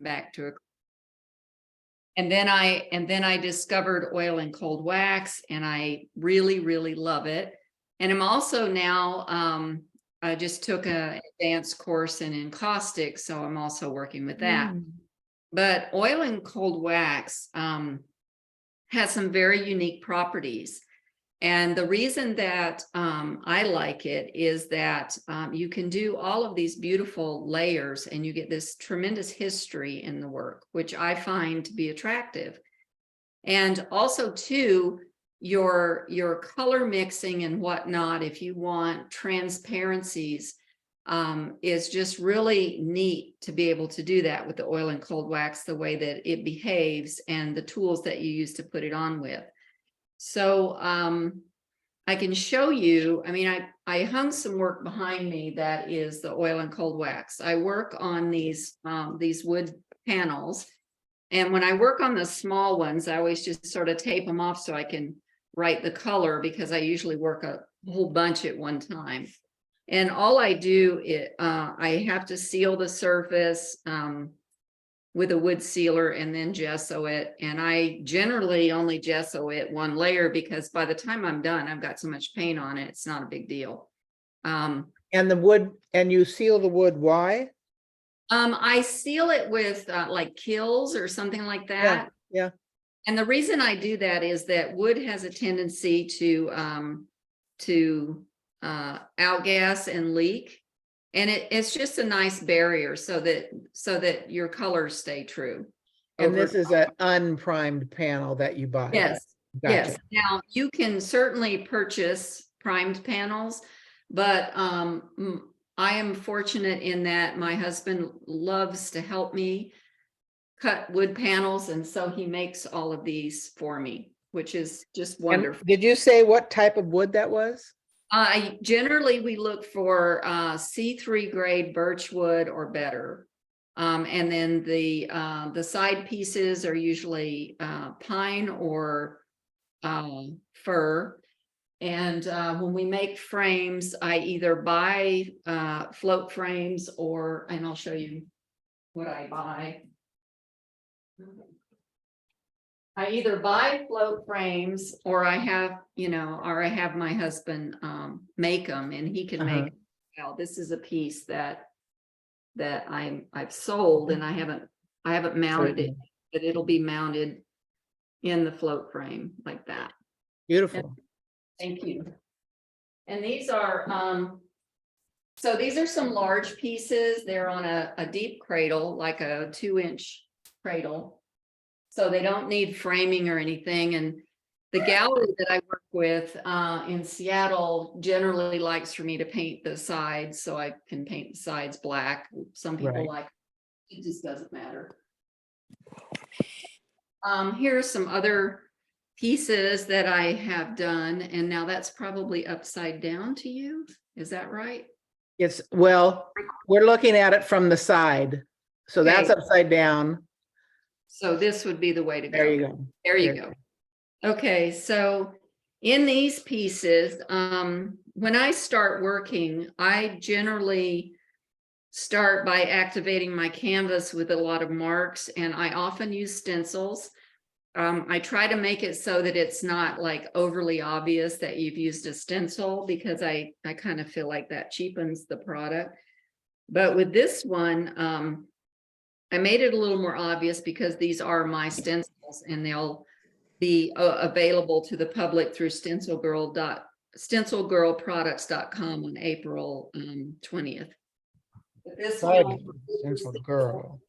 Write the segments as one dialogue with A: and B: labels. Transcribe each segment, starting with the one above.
A: back to a. And then I discovered oil and cold wax, and I really, really love it. And I'm also now, I just took an advanced course in encaustic, so I'm also working with that. But oil and cold wax has some very unique properties. And the reason that I like it is that you can do all of these beautiful layers and you get this tremendous history in the work, which I find to be attractive. And also too, your color mixing and whatnot, if you want transparencies, is just really neat to be able to do that with the oil and cold wax, the way that it behaves and the tools that you use to put it on with. So I can show you, I mean, I hung some work behind me that is the oil and cold wax. I work on these wood panels. And when I work on the small ones, I always just sort of tape them off so I can write the color, because I usually work a whole bunch at one time. And all I do is I have to seal the surface with a wood sealer and then gesso it. And I generally only gesso it one layer, because by the time I'm done, I've got so much paint on it, it's not a big deal.
B: And the wood, and you seal the wood, why?
A: I seal it with like kills or something like that.
B: Yeah.
A: And the reason I do that is that wood has a tendency to outgas and leak. And it's just a nice barrier so that your colors stay true.
B: And this is an unprimed panel that you buy.
A: Yes.
B: Gotcha.
A: Yes. Now you can certainly purchase primed panels, but I am fortunate in that my husband loves to help me cut wood panels, and so he makes all of these for me, which is just wonderful.
B: And did you say what type of wood that was?
A: Generally, we look for C3 grade birch wood or better. And then the side pieces are usually pine or fir. And when we make frames, I either buy float frames and I'll show you what I buy. I either buy float frames or I have my husband make them, and he can make. Well, this is a piece that I've sold, and I haven't mounted it, but it'll be mounted in the float frame like that.
B: Beautiful.
A: Thank you. And these are so these are some large pieces. They're on a deep cradle, like a 2-inch cradle. So they don't need framing or anything. And the gallery that I work with in Seattle generally likes for me to paint the sides, so I can paint the sides black. Some people like it, just doesn't matter. Here are some other pieces that I have done, and now that's probably upside down to you. Is that right?
B: It's, well, we're looking at it from the side, so that's upside down.
A: So this would be the way to go.
B: There you go.
A: There you go. Okay, so in these pieces, when I start working, I generally start by activating my canvas with a lot of marks, and I often use stencils. I try to make it so that it's not like overly obvious that you've used a stencil, because I kind of feel like that cheapens the product. But with this one, I made it a little more obvious because these are my stencils, and they'll be available to the public through stencilgirlproducts.com on April 20th. But this one,
B: Stencil Girl.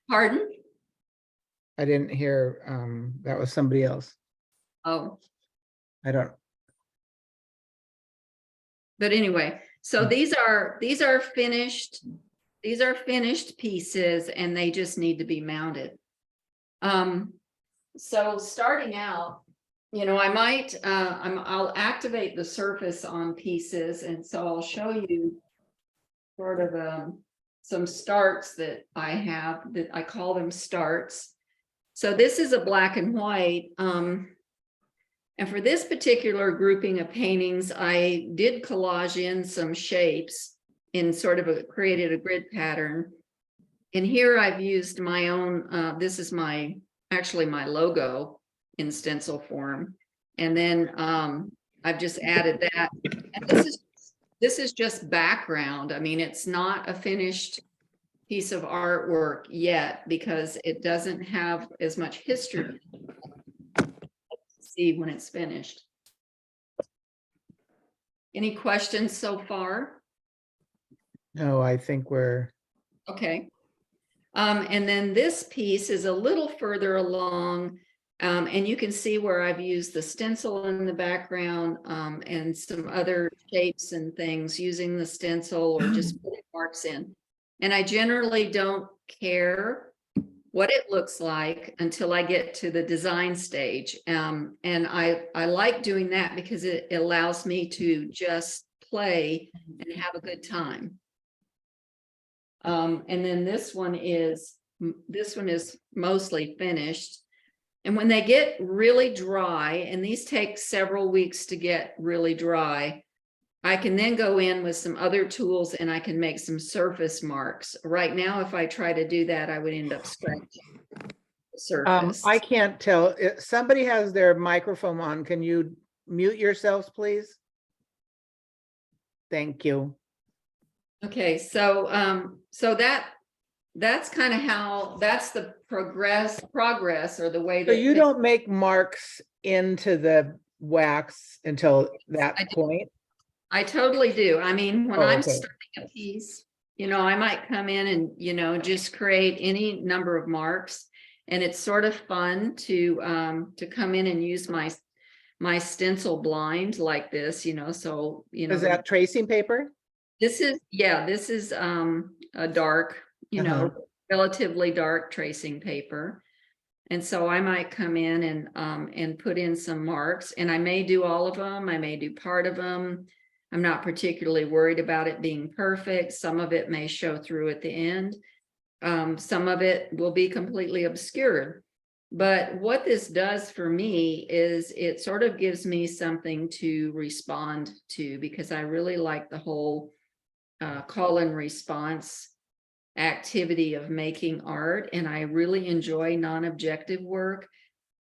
A: Pardon?
B: I didn't hear, that was somebody else.
A: Oh.
B: I don't.
A: But anyway, so these are finished. These are finished pieces, and they just need to be mounted. So starting out, I might, I'll activate the surface on pieces, and so I'll show you sort of some starts that I have, that I call them starts. So this is a black and white. And for this particular grouping of paintings, I did collage in some shapes in sort of created a grid pattern. And here I've used my own, this is actually my logo in stencil form. And then I've just added that. And this is just background. I mean, it's not a finished piece of artwork yet because it doesn't have as much history. See when it's finished. Any questions so far?
B: No, I think we're,
A: Okay. And then this piece is a little further along, and you can see where I've used the stencil in the background, and some other shapes and things using the stencil or just putting marks in. And I generally don't care what it looks like until I get to the design stage. And I like doing that because it allows me to just play and have a good time. And then this one is mostly finished. And when they get really dry, and these take several weeks to get really dry, I can then go in with some other tools and I can make some surface marks. Right now, if I try to do that, I would end up scratching the surface.
B: I can't tell. Somebody has their microphone on. Can you mute yourselves, please? Thank you.
A: Okay, so that's kind of how, that's the progress or the way
B: So
A: that
B: you don't make marks into the wax until that point?
A: I totally do. I mean, when I'm
B: okay.
A: starting a piece, I might come in and, just create any number of marks. And it's sort of fun to come in and use my stencil blind like this, so,
B: Is that tracing paper?
A: this is a dark, relatively dark tracing paper. And so I might come in and put in some marks, and I may do all of them. I may do part of them. I'm not particularly worried about it being perfect. Some of it may show through at the end. Some of it will be completely obscured. But what this does for me is it sort of gives me something to respond to, because I really like the whole call and response activity of making art, and I really enjoy non-objective work.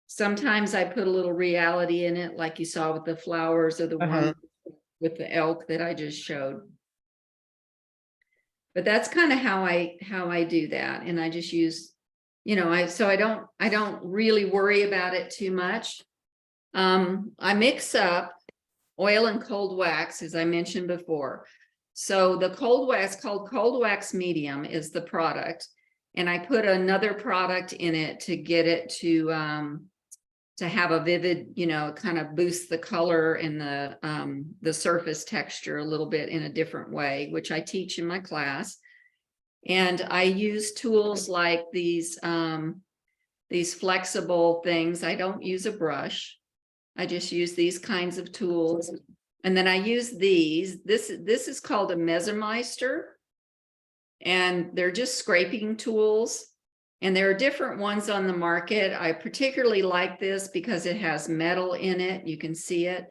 A: Sometimes I put a little reality in it, like you saw with the flowers or the one with the elk that I just showed. But that's kind of how I do that, and I just use, I don't really worry about it too much. I mix up oil and cold wax, as I mentioned before. So the cold wax, called cold wax medium, is the product, and I put another product in it to get it to have a vivid, kind of boost the color and the surface texture a little bit in a different way, which I teach in my class. And I use tools like these flexible things. I don't use a brush. I just use these kinds of tools. And then I use these. This is called a Messermeister, and they're just scraping tools. And there are different ones on the market. I particularly like this because it has metal in it. You can see it,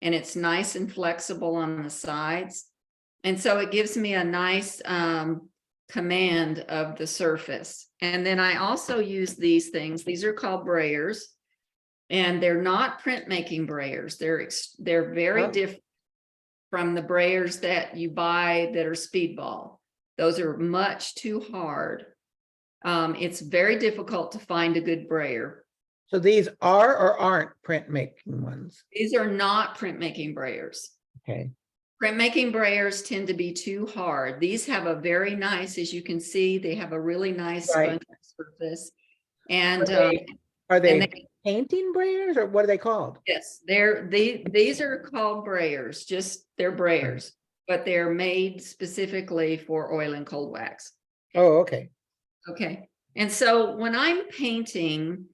A: and it's nice and flexible on the sides. And so it gives me a nice command of the surface. And then I also use these things. These are called brayers. And they're not printmaking brayers. They're very different from the brayers that you buy that are speedball. Those are much too hard. It's very difficult to find a good brayer.
B: So these are or aren't printmaking ones?
A: These are not printmaking brayers.
B: Okay. Printmaking
A: brayers tend to be too hard. These have a very nice, as you can see, they have a really nice spongy surface. And
B: are they painting brayers, or what are they called?
A: Yes, these are called brayers, just they're brayers, but they're made specifically for oil and cold wax.
B: Oh, okay.
A: Okay. And so when I'm painting,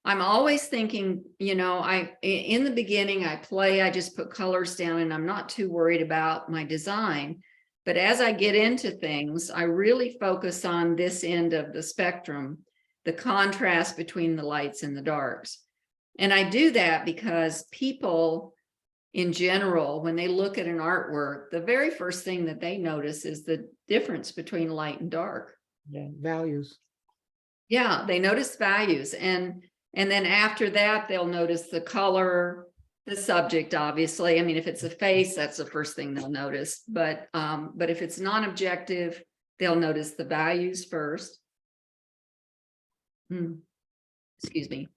A: I'm always thinking, in the beginning, I just put colors down and I'm not too worried about my design. But as I get into things, I really focus on this end of the spectrum, the contrast between the lights and the darks. And I do that because people in general, when they look at an artwork, the very first thing that they notice is the difference between light and dark.
B: Yeah, values.
A: Yeah, they notice values, and then after that, they'll notice the color, the subject, obviously. I mean, if it's a face, that's the first thing they'll notice. But if it's non-objective, they'll notice the values first. Excuse me.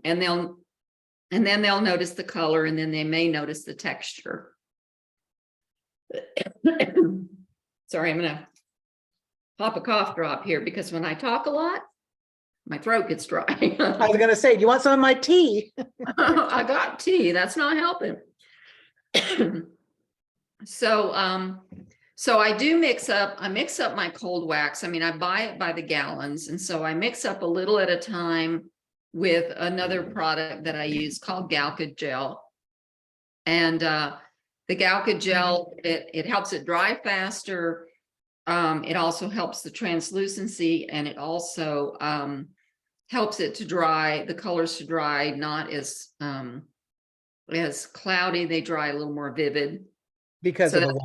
A: And then they'll notice the color, and then they may notice the texture. Sorry, I'm gonna pop a cough drop here because when I talk a lot, my throat gets dry.
B: I was gonna say, do you want some of my tea?
A: I got tea. That's not helping. So I do mix up my cold wax. I mean, I buy it by the gallons, and so I mix up a little at a time with another product that I use called Galca gel. And the Galca gel, it helps it dry faster. It also helps the translucency, and it also helps it to dry, the colors to dry not as cloudy. They dry a little more vivid.
B: Because
A: So
B: of the wax.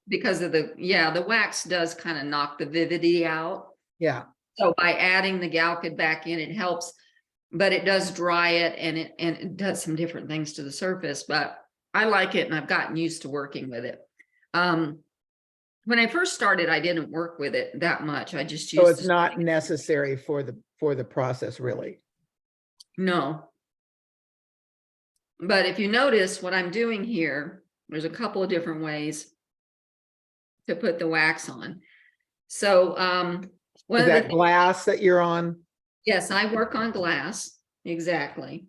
A: because of the wax does kind of knock the vividity out.
B: Yeah.
A: So by adding the Galca back in, it helps, but it does dry it, and it does some different things to the surface. But I like it, and I've gotten used to working with it. When I first started, I didn't work with it that much. I just used.
B: So it's not necessary for the process, really.
A: No. But if you notice what I'm doing here, there's a couple of different ways to put the wax on. So
B: Is that glass that you're on?
A: Yes, I work on glass. Exactly.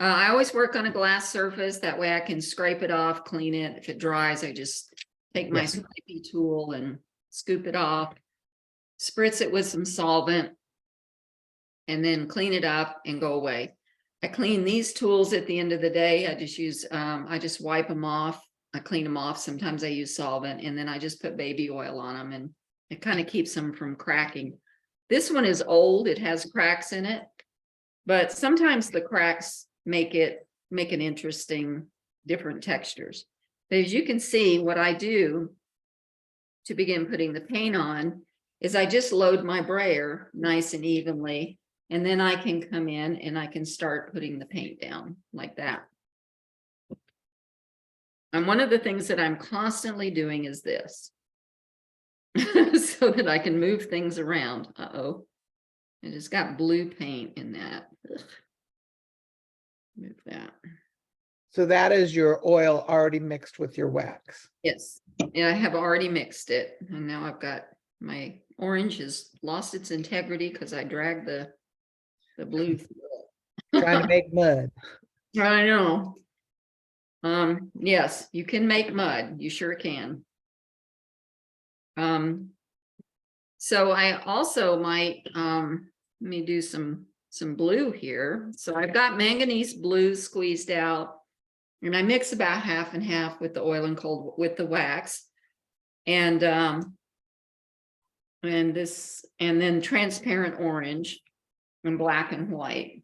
A: I always work on a glass surface. That way I can scrape it off, clean it. If it dries, I just take my scrapey tool and scoop it off, spritz it with some solvent, and then clean it up and go away. I clean these tools at the end of the day. I just use, I just wipe them off. I clean them off. Sometimes I use solvent, and then I just put baby oil on them, and it kind of keeps them from cracking. This one is old. It has cracks in it, but sometimes the cracks make it interesting, different textures. But as you can see, what I do to begin putting the paint on is I just load my brayer nice and evenly, and then I can come in and I can start putting the paint down like that. And one of the things that I'm constantly doing is this, so that I can move things around. Uh-oh, it just got blue paint in that. Ugh. Move that.
B: So that is your oil already mixed with your wax.
A: Yes, and I have already mixed it, and now I've got my orange has lost its integrity because I dragged the blue through it.
B: Trying to make mud.
A: I know. Yes, you can make mud. You sure can. So I also might let me do some blue here. So I've got manganese blue squeezed out, and I mix about half and half with the oil and cold with the wax, and then transparent orange and black and white.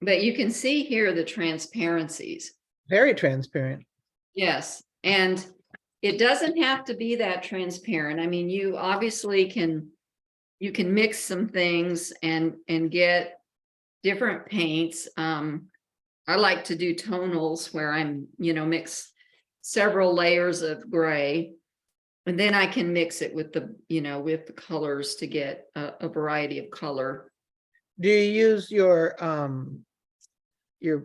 A: But you can see here the transparencies.
B: Very transparent.
A: Yes, and it doesn't have to be that transparent. I mean, you obviously can mix some things and get different paints. I like to do tonals where I'm, mix several layers of gray, and then I can mix it with the, with the colors to get a variety of color.
B: Do you use your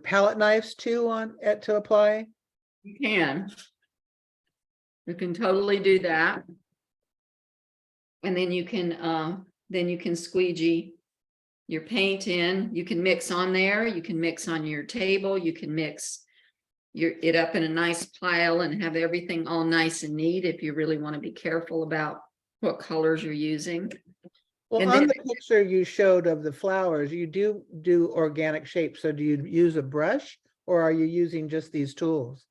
B: palette knives too to apply?
A: You can totally do that. And then you can squeegee your paint in. You can mix on there. You can mix on your table. You can mix it up in a nice pile and have everything all nice and neat if you really want to be careful about what colors you're using.
B: Well,
A: and
B: on
A: then,
B: the picture you showed of the flowers, you do organic shapes. So do you use a brush, or are you using just these tools?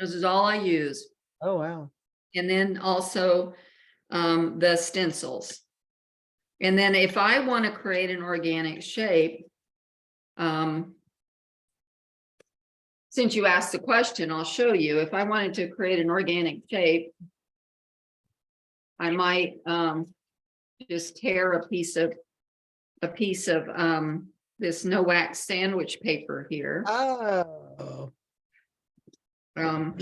A: this is all I use.
B: Oh, wow.
A: And then also the stencils. And then if I want to create an organic shape, since you asked the question, I'll show you. If I wanted to create an organic shape, I might just tear a piece of this no wax sandwich paper here.
B: Oh,
A: Um,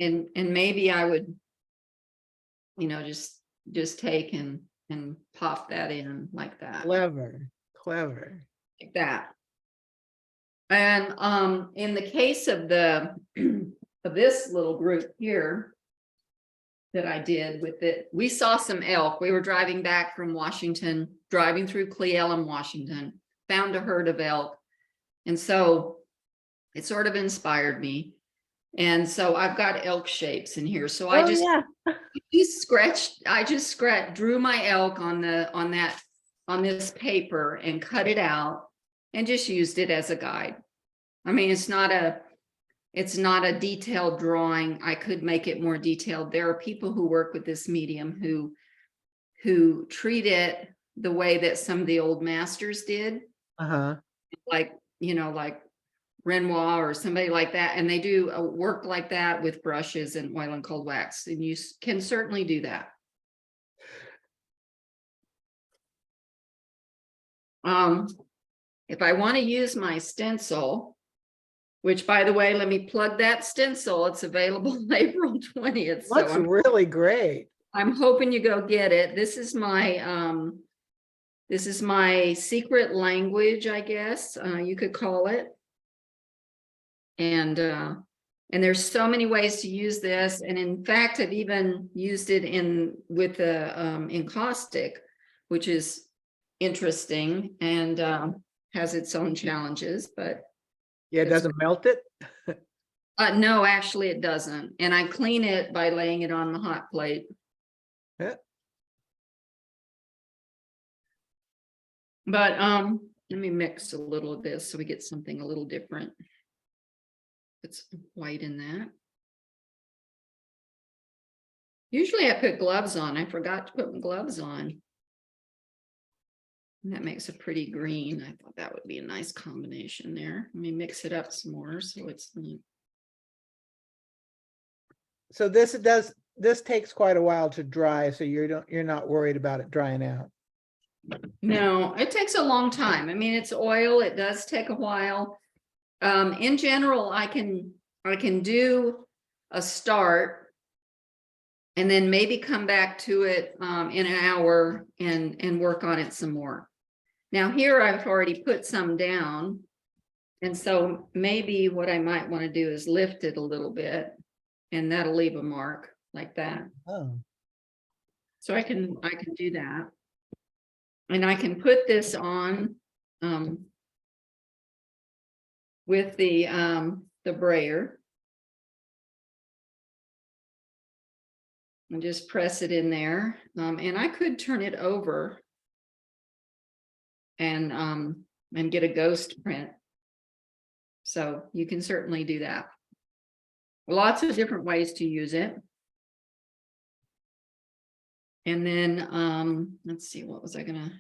A: and maybe I would, just take and pop that in like that.
B: clever, clever.
A: Like that. And in the case of the of this little group here that I did with it, we saw some elk. We were driving back from Washington, driving through Cle Elum, Washington, found a herd of elk. And so it sort of inspired me. And so I've got elk shapes in here. So I
B: Oh,
A: just
B: yeah.
A: drew my elk on this paper and cut it out and just used it as a guide. I mean, it's not a detailed drawing. I could make it more detailed. There are people who work with this medium who treat it the way that some of the old masters did,
B: Uh-huh.
A: like Renoir or somebody like that. And they do a work like that with brushes and oil and cold wax. And you can certainly do that. If I want to use my stencil, which, by the way, let me plug that stencil. It's available April 20th.
B: Looks
A: So
B: really great.
A: I'm hoping you go get it. This is my secret language, I guess you could call it. And there's so many ways to use this. And in fact, I've even used it with the encaustic, which is interesting and has its own challenges, but
B: Yeah, it doesn't melt it.
A: no, actually it doesn't. And I clean it by laying it on the hot plate.
B: Yeah.
A: But let me mix a little of this so we get something a little different. It's white in that. Usually I put gloves on. I forgot to put my gloves on. And that makes a pretty green. I thought that would be a nice combination there. Let me mix it up some more so it's neat.
B: So this takes quite a while to dry, so you're not worried about it drying out.
A: No, it takes a long time. I mean, it's oil. It does take a while. In general, I can do a start and then maybe come back to it in an hour and work on it some more. Now here I've already put some down. And so maybe what I might want to do is lift it a little bit and that'll leave a mark like that.
B: Oh.
A: So I can do that. And I can put this on with the brayer and just press it in there. And I could turn it over and get a ghost print. So you can certainly do that. Lots of different ways to use it. And then let's see, what was I gonna?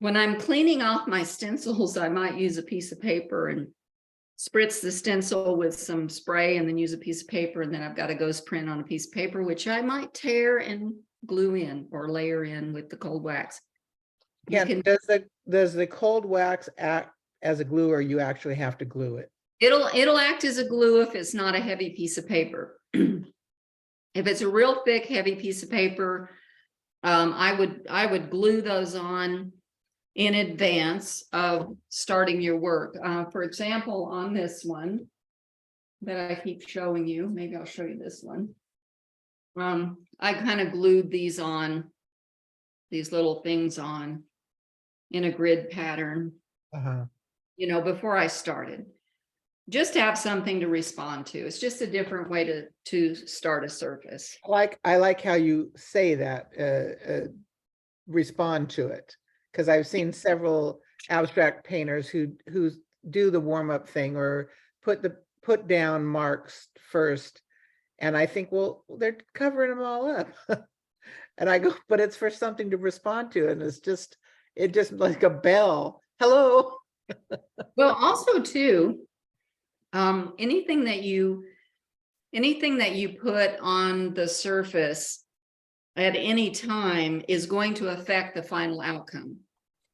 A: When I'm cleaning off my stencils, I might use a piece of paper and spritz the stencil with some spray and then use a piece of paper. And then I've got a ghost print on a piece of paper, which I might tear and glue in or layer in with the cold wax.
B: Yeah, does the cold wax act as a glue, or you actually have to glue it?
A: It'll act as a glue if it's not a heavy piece of paper. If it's a real thick, heavy piece of paper, I would glue those on in advance of starting your work. For example, on this one that I keep showing you, maybe I'll show you this one. I kind of glued these little things on in a grid pattern, before I started. Just have something to respond to. It's just a different way to start a surface.
B: I like how you say that, respond to it, because I've seen several abstract painters who do the warm-up thing or put down marks first, and I think, well, they're covering them all up. And I go, but it's for something to respond to, and it just like a bell. Hello.
A: Well, also too, anything that you anything that you put on the surface at any time is going to affect the final outcome.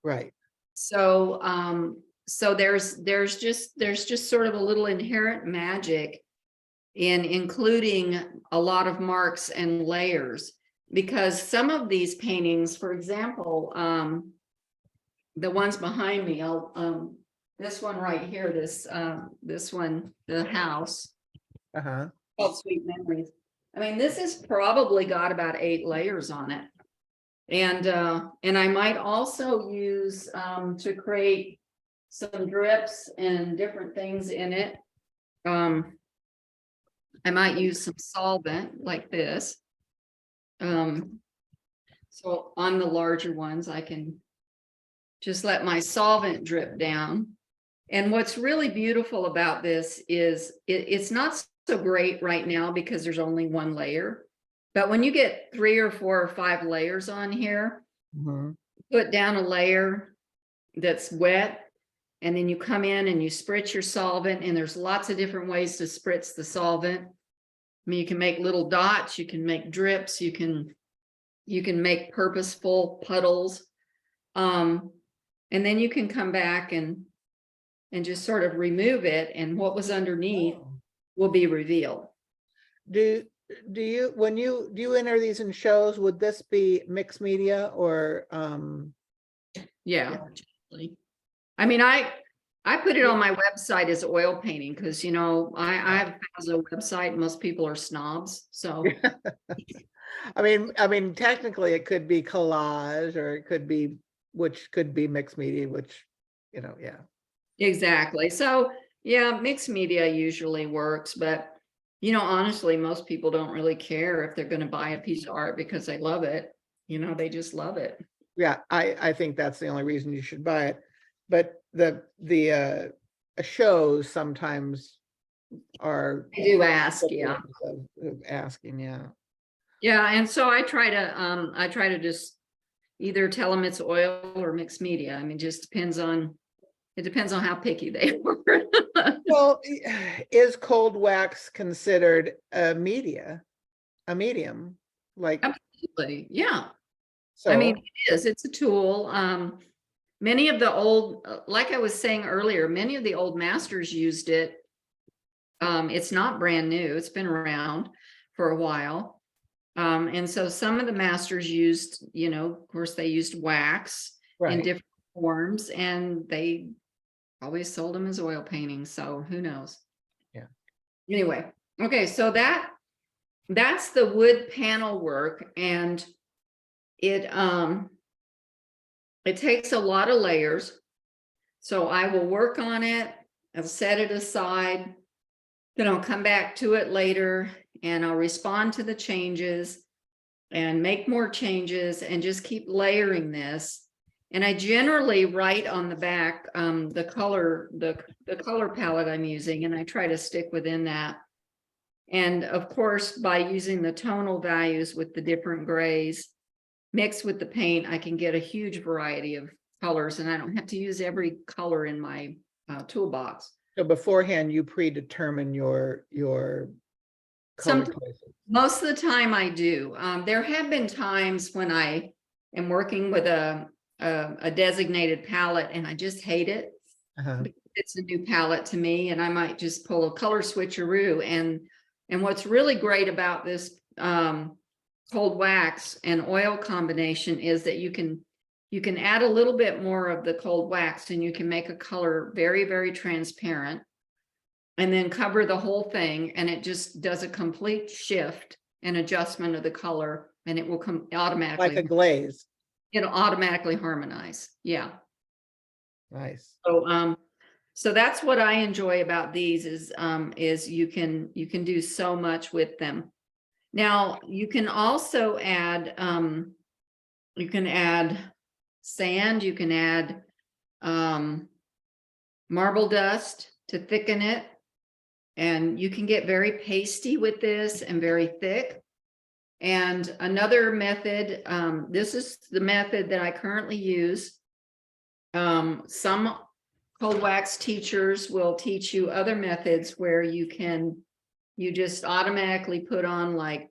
B: Right.
A: So, so there's just sort of a little inherent magic in including a lot of marks and layers, because some of these paintings, for example, the ones behind me, this one right here, this one, the house
B: Uh-huh.
A: called Sweet Memories. I mean, this has probably got about 8 layers on it. And I might also use to create some drips and different things in it. I might use some solvent like this. So on the larger ones, I can just let my solvent drip down. And what's really beautiful about this is it's not so great right now because there's only 1 layer. But when you get 3 or 4 or 5 layers on here,
B: Mhm.
A: put down a layer that's wet, and then you come in and you spritz your solvent, and there's lots of different ways to spritz the solvent. I mean, you can make little dots, you can make drips, you can make purposeful puddles. And then you can come back and just sort of remove it, and what was underneath
B: Oh.
A: will be revealed.
B: Do you, when do you enter these in shows, would this be mixed media or
A: Yeah. I mean, I put it on my website as oil painting because, you know, I have a website. Most people are snobs, so
B: I mean, technically it could be collage or it could be, which could be mixed media, which, you know, yeah.
A: exactly. So yeah, mixed media usually works, but you know, honestly, most people don't really care if they're going to buy a piece of art because they love it. You know, they just love it.
B: Yeah, I think that's the only reason you should buy it. But the shows sometimes are
A: I do ask, yeah.
B: of asking, yeah.
A: Yeah, and so I try to just either tell them it's oil or mixed media. I mean, just depends on how picky they are.
B: Well, is cold wax considered a medium? Like,
A: Absolutely. Yeah. I
B: so,
A: mean, it is. It's a tool. Many of the old, like I was saying earlier, many of the old masters used it. It's not brand new. It's been around for a while. And so some of the masters used, you know, of course, they used wax in
B: right.
A: different forms, and they always sold them as oil paintings. So who knows?
B: Yeah.
A: Anyway, okay, so that's the wood panel work, and it takes a lot of layers. So I will work on it, I'll set it aside, then I'll come back to it later and I'll respond to the changes and make more changes and just keep layering this. And I generally write on the back the color palette I'm using, and I try to stick within that. And of course, by using the tonal values with the different grays mixed with the paint, I can get a huge variety of colors, and I don't have to use every color in my toolbox.
B: So beforehand, you predetermine your color
A: Some,
B: choices.
A: most of the time I do. There have been times when I am working with a designated palette and I just hate it.
B: Uh-huh.
A: It's a new palette to me, and I might just pull a color switcheroo. And what's really great about this cold wax and oil combination is that you can add a little bit more of the cold wax and you can make a color very, very transparent, and then cover the whole thing, and it just does a complete shift and adjustment of the color, and it will come automatically.
B: Like a glaze.
A: It'll automatically harmonize. Yeah.
B: Nice.
A: So that's what I enjoy about these is you can do so much with them. Now you can also add sand, you can add marble dust to thicken it, and you can get very pasty with this and very thick. And another method, this is the method that I currently use. Some cold wax teachers will teach you other methods where you can you just automatically put on like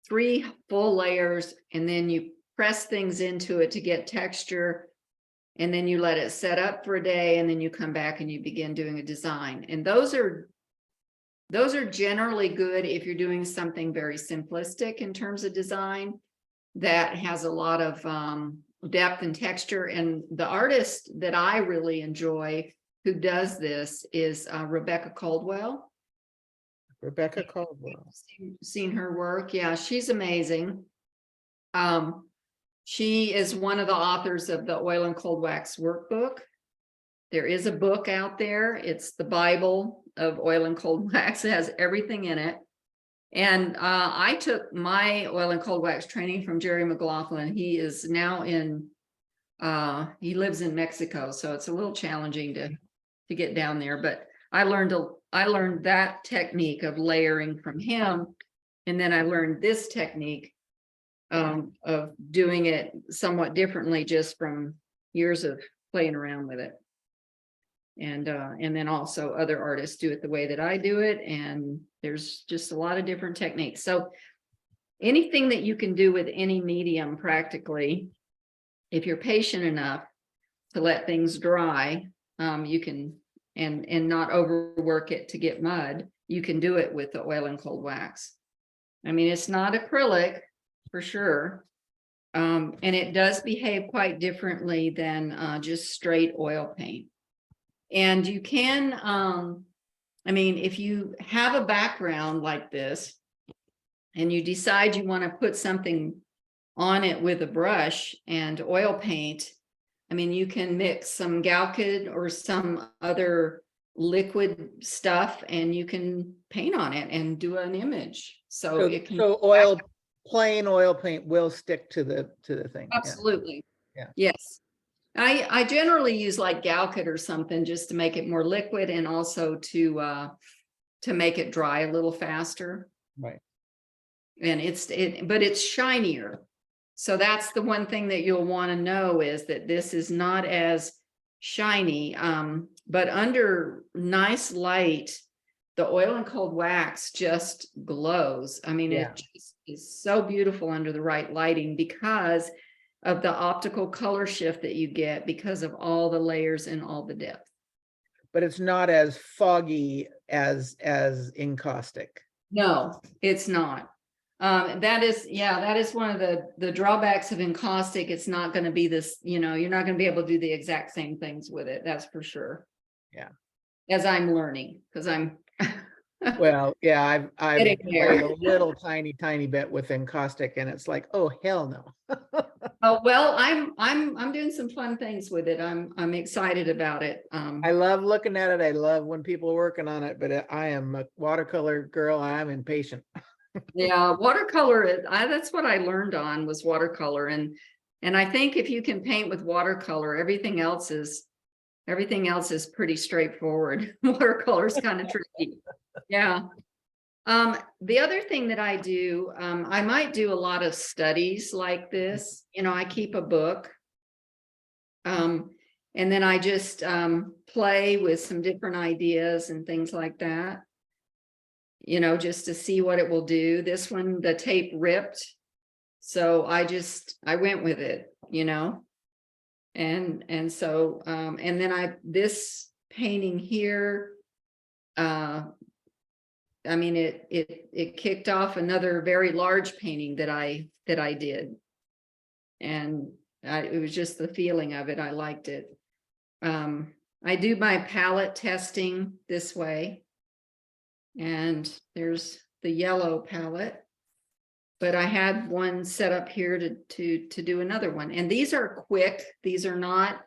A: 3 full layers, and then you press things into it to get texture, and then you let it set up for a day, and then you come back and you begin doing a design. And those are generally good if you're doing something very simplistic in terms of design that has a lot of depth and texture. And the artist that I really enjoy who does this is Rebecca Caldwell.
B: Rebecca Caldwell.
A: Seen her work. Yeah, she's amazing. She is one of the authors of the Oil and Cold Wax Workbook. There is a book out there. It's the Bible of Oil and Cold Wax. It has everything in it. And I took my oil and cold wax training from Jerry McLaughlin. He is now in, he lives in Mexico, so it's a little challenging to get down there. But I learned that technique of layering from him, and then I learned this technique of doing it somewhat differently, just from years of playing around with it. And then also other artists do it the way that I do it, and there's just a lot of different techniques. So anything that you can do with any medium, practically, if you're patient enough to let things dry, you can, and not overwork it to get mud, you can do it with the oil and cold wax. I mean, it's not acrylic for sure. And it does behave quite differently than just straight oil paint. And you can, I mean, if you have a background like this and you decide you want to put something on it with a brush and oil paint, I mean, you can mix some Galkid or some other liquid stuff and you can paint on it and do an image. So it can,
B: so plain oil paint will stick to the thing.
A: absolutely.
B: Yeah.
A: Yes. I generally use like Galkid or something just to make it more liquid, and also to make it dry a little faster.
B: Right.
A: And but it's shinier. So that's the one thing that you'll want to know, is that this is not as shiny, but under nice light, the oil and cold wax just glows. I mean,
B: Yeah.
A: it just is so beautiful under the right lighting because of the optical color shift that you get because of all the layers and all the depth.
B: But it's not as foggy as encaustic.
A: No, it's not. That is one of the drawbacks of encaustic. It's not going to be this, you're not going to be able to do the exact same things with it. That's for sure.
B: Yeah.
A: As I'm learning, because I'm
B: Well, yeah, I've
A: getting
B: played
A: there.
B: a little tiny bit with encaustic, and it's like, oh hell no.
A: Oh, well, I'm doing some fun things with it. I'm excited about it.
B: I love looking at it. I love when people are working on it, but I am a watercolor girl. I'm impatient.
A: Yeah, watercolor, that's what I learned on, was watercolor. And I think if you can paint with watercolor, everything else is pretty straightforward. Watercolor is kind of tricky. Yeah. The other thing that I do, I might do a lot of studies like this. I keep a book. And then I just play with some different ideas and things like that, just to see what it will do. This one, the tape ripped. So I went with it, and so, and then this painting here, I mean, it kicked off another very large painting that I did. And it was just the feeling of it. I liked it. I do my palette testing this way. And there's the yellow palette, but I had one set up here to do another one. And these are quick. These are not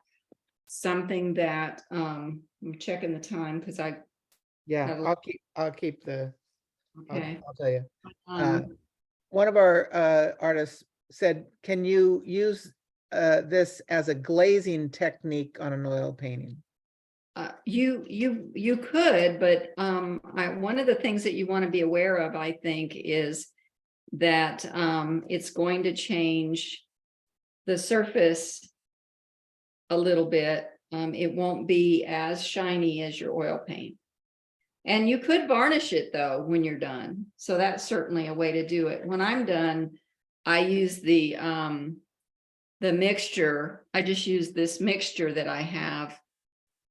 A: something that, I'm checking the time because
B: Yeah, I'll keep the,
A: okay.
B: I'll tell you. One of our artists said, can you use this as a glazing technique on an oil painting?
A: You could, but one of the things that you want to be aware of, I think, is that it's going to change the surface a little bit. It won't be as shiny as your oil paint. And you could varnish it though, when you're done. So that's certainly a way to do it. When I'm done, I use the mixture. I just use this mixture that I have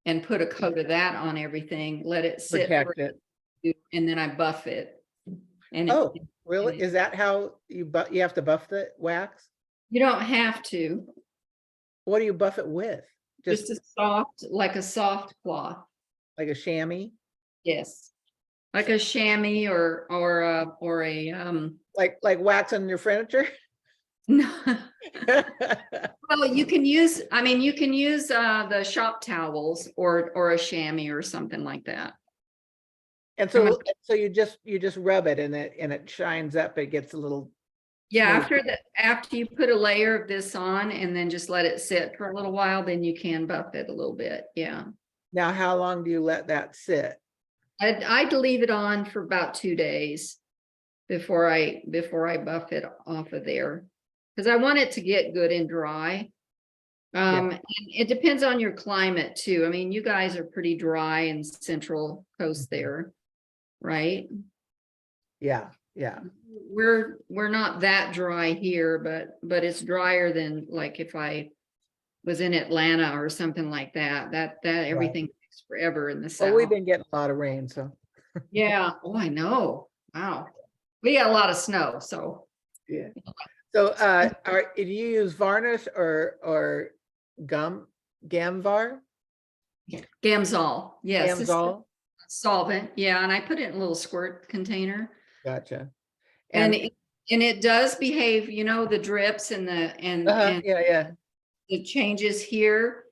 A: and put a coat of that on everything, let it sit for,
B: Protect it.
A: and then I buff it. And
B: Oh,
A: it,
B: really? Is that how you you have to buff the wax?
A: you don't have to,
B: What do you buff it with?
A: just a soft, like a soft cloth.
B: Like a chamois?
A: Yes. Like a chamois or a
B: Like wax on your furniture?
A: no. Well, you can use, I mean, you can use the shop towels or a chamois or something like that.
B: And so you just rub it and it shines up, it gets a little.
A: Yeah,
B: smooth.
A: after you put a layer of this on and then just let it sit for a little while, then you can buff it a little bit. Yeah.
B: Now, how long do you let that sit?
A: I'd leave it on for about 2 days before I buff it off of there. Because I want it to get good and dry. And it depends on your climate too. I mean, you guys are pretty dry in Central Coast there, right?
B: Yeah, yeah.
A: We're not that dry here, but it's drier than like if I was in Atlanta or something like that. That everything takes forever in the south.
B: Well, we've been getting a lot of rain, so.
A: Yeah. Oh, I know. Wow. We got a lot of snow, so.
B: Yeah. So do you use varnish or Gamvar?
A: Gamsol, yes. This is
B: Gamsol?
A: solvent, yeah, and I put it in a little squirt container.
B: Gotcha.
A: And it does behave, you know, the drips and and
B: yeah.
A: the changes here.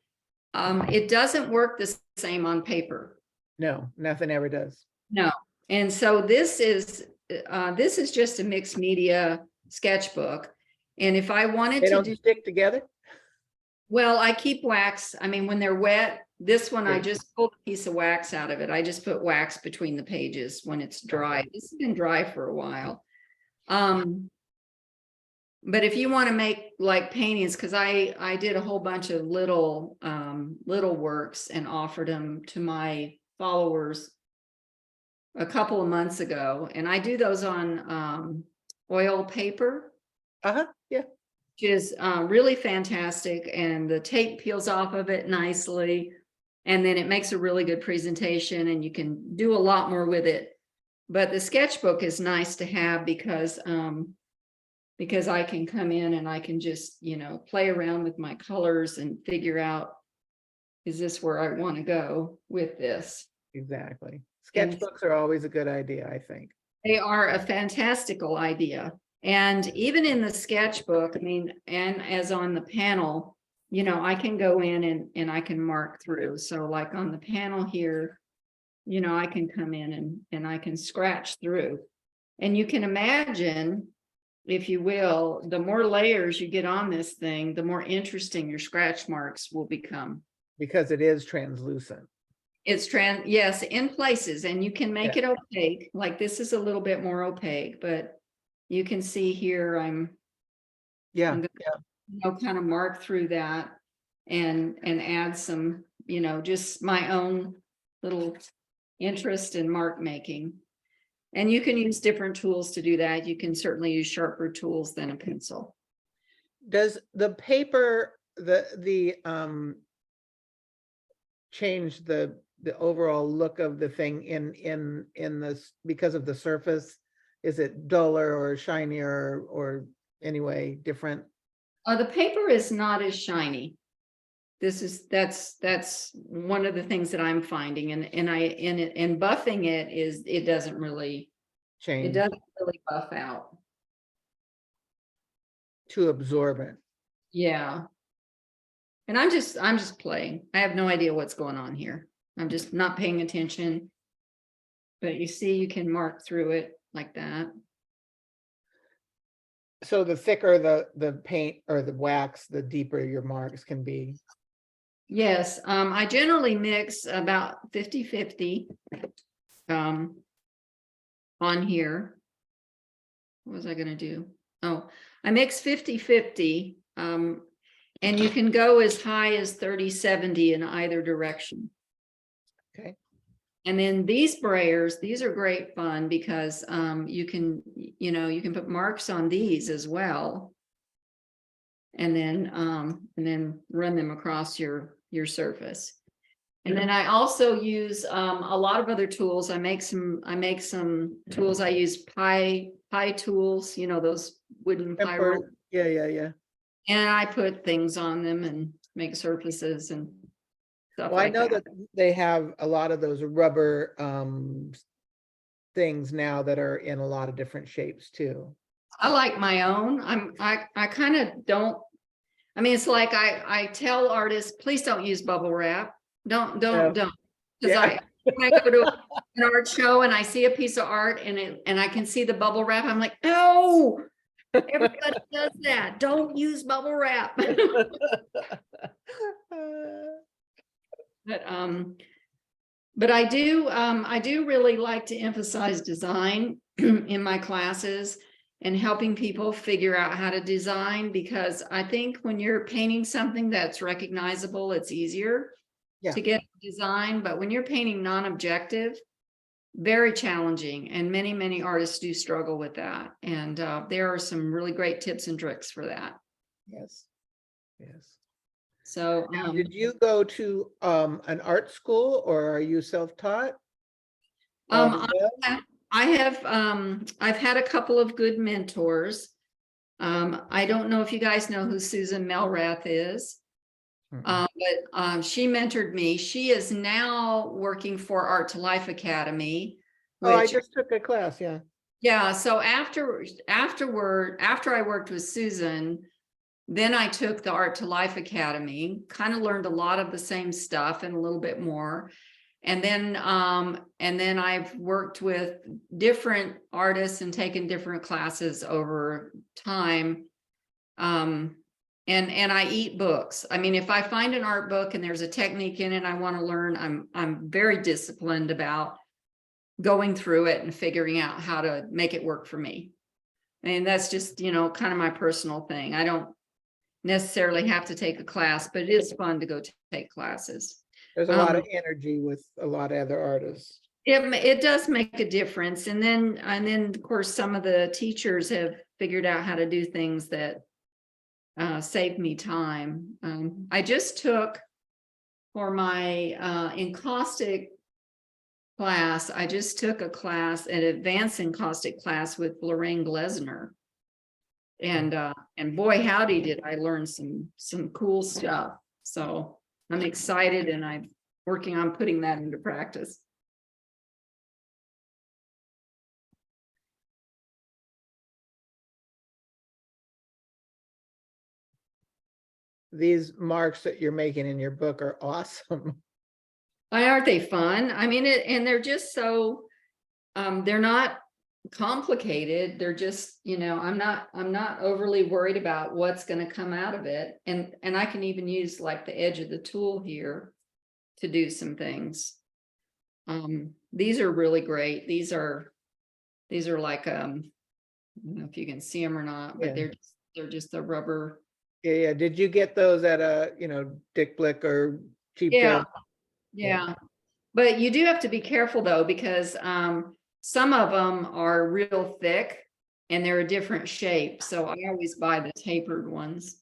A: It doesn't work the same on paper.
B: No, nothing ever does.
A: No. And so this is just a mixed media sketchbook. And if I wanted
B: They
A: to
B: don't stick together?
A: well, I keep wax. I mean, when they're wet, this one, I
B: Yeah.
A: just pulled a piece of wax out of it. I just put wax between the pages when it's dry. This has been dry for a while. But if you want to make like paintings, because I did a whole bunch of little works and offered them to my followers a couple of months ago, and I do those on oil paper.
B: Yeah.
A: Which is really fantastic, and the tape peels off of it nicely, and then it makes a really good presentation, and you can do a lot more with it. But the sketchbook is nice to have because I can come in and I can just, you know, play around with my colors and figure out, is this where I want to go with this?
B: Exactly. Sketchbooks are always a good idea, I think.
A: They are a fantastical idea. And even in the sketchbook, I mean, and as on the panel, you know, I can go in and I can mark through. So like on the panel here, you know, I can come in and I can scratch through. And you can imagine, if you will, the more layers you get on this thing, the more interesting your scratch marks will become.
B: Because it is translucent.
A: It's yes, in places, and you can make it opaque. Like this is a little bit more opaque, but you can see here I'm gonna, you know, kind of mark through that and add some, you know, just my own little interest in mark making. And you can use different tools to do that. You can certainly use sharper tools than a pencil.
B: Does the paper change the overall look of the thing in this because of the surface? Is it duller or shinier or anyway different?
A: The paper is not as shiny. That's one of the things that I'm finding, and buffing it doesn't really
B: change.
A: It doesn't really buff out.
B: Too absorbent.
A: Yeah. And I'm just playing. I have no idea what's going on here. I'm just not paying attention. But you see, you can mark through it like that.
B: So the thicker the paint or the wax, the deeper your marks can be.
A: Yes, I generally mix about 50-50 on here. What was I going to do? Oh, I mix 50-50, and you can go as high as 30-70 in either direction.
B: Okay.
A: And then these sprayers, these are great fun because you can put marks on these as well. And then run them across your surface. And then I also use a lot of other tools. I make some tools. I use pie tools, those wooden pie
B: Temper,
A: rolls.
B: yeah.
A: And I put things on them and make surfaces and stuff
B: Well, I
A: like
B: know
A: that.
B: that they have a lot of those rubber things now that are in a lot of different shapes too.
A: I like my own. I kind of don't. I mean, it's like I tell artists, please don't use bubble wrap. Don't. Because
B: Yeah.
A: when I go to an art show and I see a piece of art and I can see the bubble wrap, I'm like, no, everybody does that. Don't use bubble wrap. But I do really like to emphasize design in my classes and helping people figure out how to design, because I think when you're painting something that's recognizable, it's easier to get design. But when you're painting non-objective, very challenging, and many artists do struggle with that. And there are some really great tips and tricks for that.
B: Yes.
A: So
B: Now, did you go to an art school, or are you self-taught?
A: I've had a couple of good mentors. I don't know if you guys know who Susan Melrath is, but she mentored me. She is now working for Art to Life Academy.
B: I just took a class, yeah.
A: Yeah, so after I worked with Susan, then I took the Art to Life Academy, kind of learned a lot of the same stuff and a little bit more. And then I've worked with different artists and taken different classes over time. And I eat books. I mean, if I find an art book and there's a technique in it I want to learn, I'm very disciplined about going through it and figuring out how to make it work for me. And that's just, kind of my personal thing. I don't necessarily have to take a class, but it is fun to go take classes.
B: There's a lot of energy with a lot of other artists.
A: It does make a difference. And then of course, some of the teachers have figured out how to do things that save me time. I just took for my encaustic class, I just took a class, an advanced encaustic class with Lorraine Glesner. And boy, howdy, did I learn some cool stuff. So I'm excited, and I'm working on putting that into practice.
B: These marks that you're making in your book are awesome.
A: Aren't they fun? I mean, and they're just so, they're not complicated. They're just, I'm not overly worried about what's going to come out of it. And I can even use like the edge of the tool here to do some things. These are really great. These are like, I don't know if you can see them or not, but they're just the rubber.
B: Yeah. Did you get those at a, Dick Blick or Cheap
A: Yeah.
B: Trick?
A: Yeah. But you do have to be careful though, because some of them are real thick and they're a different shape. So I always buy the tapered ones.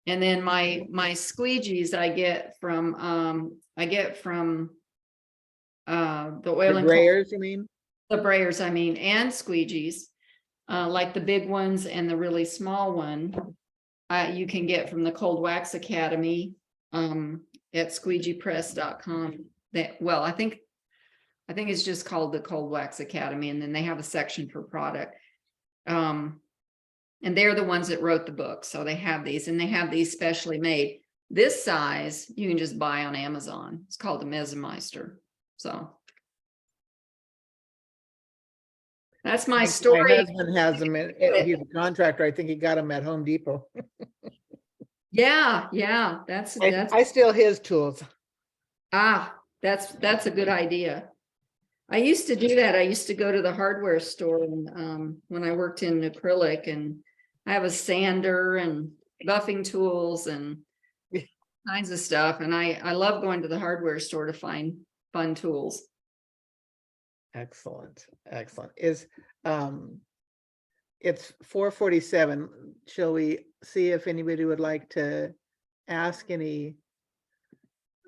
A: And then my squeegees I get from the oil and
B: brayers, you mean?
A: The brayers, I mean, and squeegees, like the big ones and the really small one, you can get from the Cold Wax Academy at squeegiepress.com. I think it's just called the Cold Wax Academy, and then they have a section for product. And they're the ones that wrote the book, so they have these, and they have these specially made. This size you can just buy on Amazon. It's called the Mezzameister. So that's my story.
B: My husband has them. He's a contractor. I think he got them at Home Depot.
A: Yeah, that's
B: I steal his tools.
A: That's a good idea. I used to do that. I used to go to the hardware store and when I worked in acrylic, and I have a sander and buffing tools and kinds of stuff. And I love going to the hardware store to find fun tools.
B: Excellent, excellent. It's 4:47. Shall we see if anybody would like to ask any?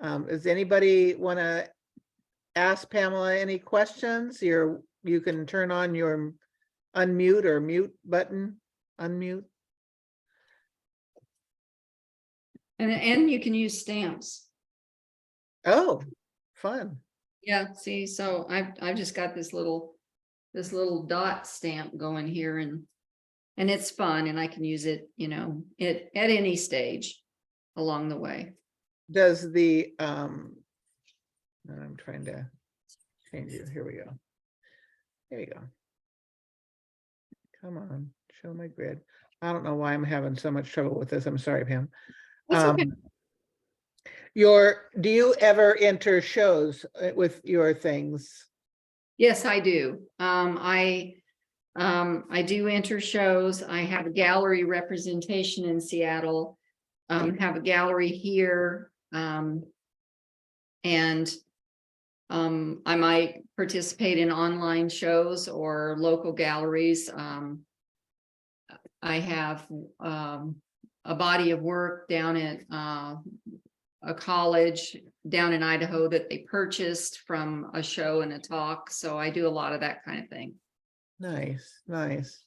B: Does anybody want to ask Pamela any questions? You can turn on your unmute or mute button, unmute.
A: And you can use stamps.
B: Oh, fun.
A: Yeah, see, so I've just got this little dot stamp going here, and it's fun, and I can use it, at any stage along the way.
B: Does the, I'm trying to change it. Here we go. There you go. Come on, show my grid. I don't know why I'm having so much trouble with this. I'm sorry, Pam.
A: That's okay.
B: Do you ever enter shows with your things?
A: Yes, I do. I do enter shows. I have a gallery representation in Seattle. Have a gallery here. And I might participate in online shows or local galleries. I have a body of work down at a college down in Idaho that they purchased from a show and a talk. So I do a lot of that kind of thing.
B: Nice, nice.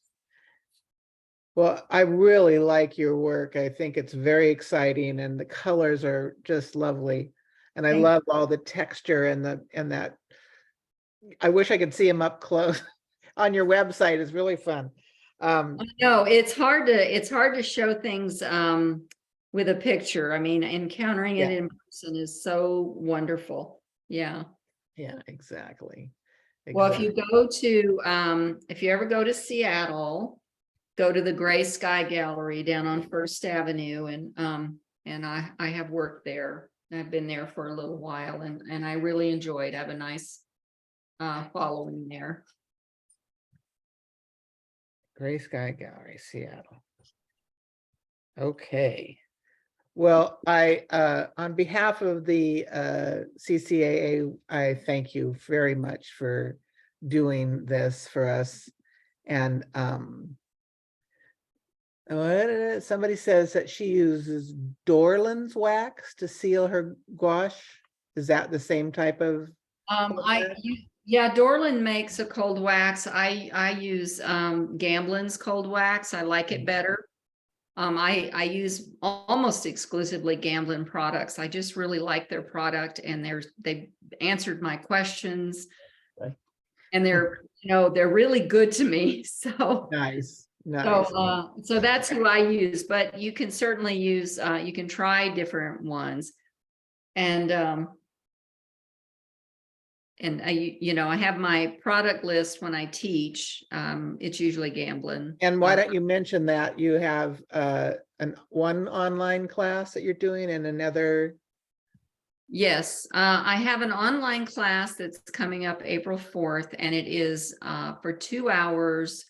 B: Well, I really like your work. I think it's very exciting and the colors are just lovely. And I love all the texture and that. I wish I could see them up close on your website. It's really fun.
A: No, it's hard to show things with a picture. I mean, encountering it in person is so wonderful. Yeah.
B: Yeah, exactly.
A: Well, if you ever go to Seattle, go to the Gray Sky Gallery down on First Avenue, and I have worked there. I've been there for a little while, and I really enjoyed. I have a nice following there.
B: Gray Sky Gallery, Seattle. Okay. Well, on behalf of the CCAA, I thank you very much for doing this for us. And somebody says that she uses Dorland's wax to seal her gouache. Is that the same type of?
A: Yeah, Dorland makes a cold wax. I use Gamblin's cold wax. I like it better. I use almost exclusively Gamblin products. I just really like their product, and they've answered my questions, and they're really good to me. So
B: nice.
A: So that's who I use, but you can certainly use, you can try different ones. And I have my product list when I teach. It's usually Gamblin.
B: And why don't you mention that you have one online class that you're doing and another?
A: Yes, I have an online class that's coming up April 4th, and it is for 2 hours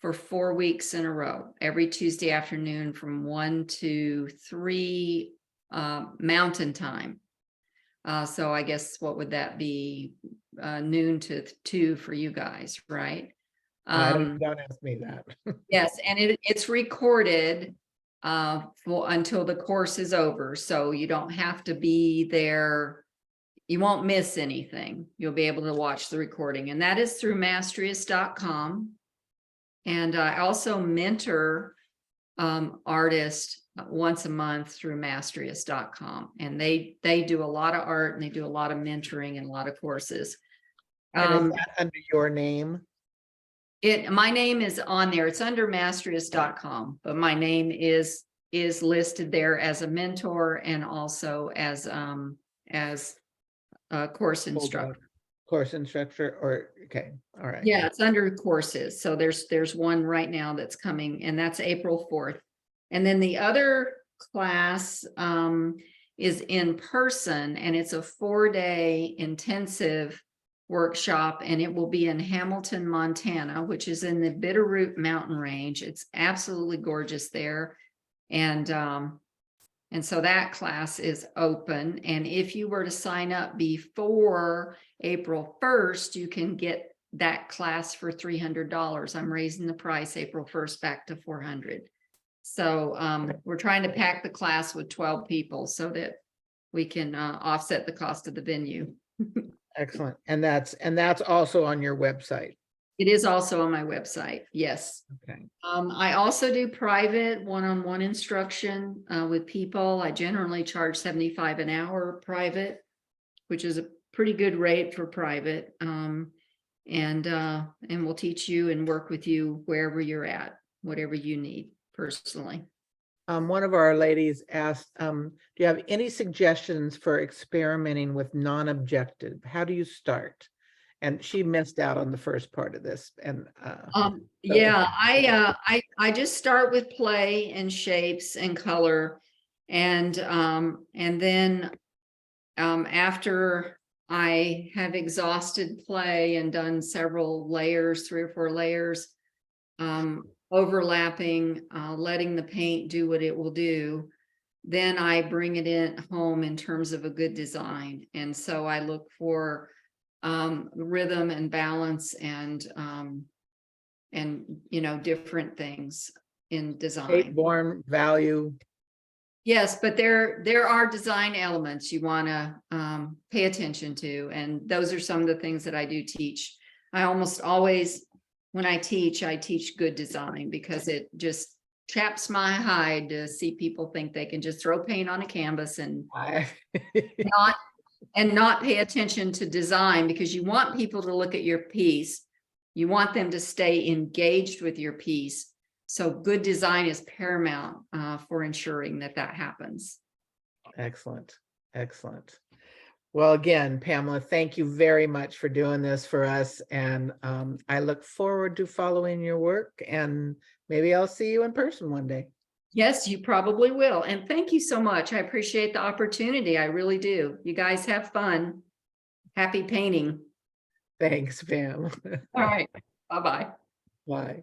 A: for 4 weeks in a row, every Tuesday afternoon from 1 to 3 Mountain Time. So I guess what would that be? Noon to 2 for you guys, right?
B: Don't ask me that.
A: Yes, and it's recorded until the course is over, so you don't have to be there. You won't miss anything. You'll be able to watch the recording, and that is through mastrius.com. And I also mentor artists once a month through mastrius.com, and they do a lot of art, and they do a lot of mentoring and a lot of courses.
B: And is that under your name?
A: My name is on there. It's under mastrius.com, but my name is listed there as a mentor and also as a course instructor.
B: Course instructor, or okay, all right.
A: Yeah, it's under courses. So there's one right now that's coming, and that's April 4th. And then the other class is in person, and it's a 4-day intensive workshop, and it will be in Hamilton, Montana, which is in the Bitterroot mountain range. It's absolutely gorgeous there. And And so that class is open. And if you were to sign up before April 1st, you can get that class for $300. I'm raising the price April 1st back to $400. So we're trying to pack the class with 12 people so that we can offset the cost of the venue.
B: Excellent. And that's also on your website.
A: It is also on my website. Yes.
B: Okay.
A: I also do private one-on-one instruction with people. I generally charge $75 an hour private, which is a pretty good rate for private. And we'll teach you and work with you wherever you're at, whatever you need personally.
B: One of our ladies asked, do you have any suggestions for experimenting with non-objective? How do you start? And she missed out on the first part of this. And
A: yeah, I just start with play and shapes and color, and then after I have exhausted play and done several layers, 3 or 4 layers, overlapping, letting the paint do what it will do, then I bring it in home in terms of a good design. And so I look for rhythm and balance and different things in design.
B: shape, form, value.
A: Yes, but there are design elements you want to pay attention to, and those are some of the things that I do teach. I almost always, when I teach good design, because it just chaps my hide to see people think they can just throw paint on a canvas and not pay attention to design, because you want people to look at your piece. You want them to stay engaged with your piece. So good design is paramount for ensuring that happens.
B: Excellent. Excellent. Well, again, Pamela, thank you very much for doing this for us. And I look forward to following your work, and maybe I'll see you in person one day.
A: Yes, you probably will. And thank you so much. I appreciate the opportunity. I really do. You guys have fun. Happy painting.
B: Thanks, Pam.
A: All right. Bye-bye.
B: Bye.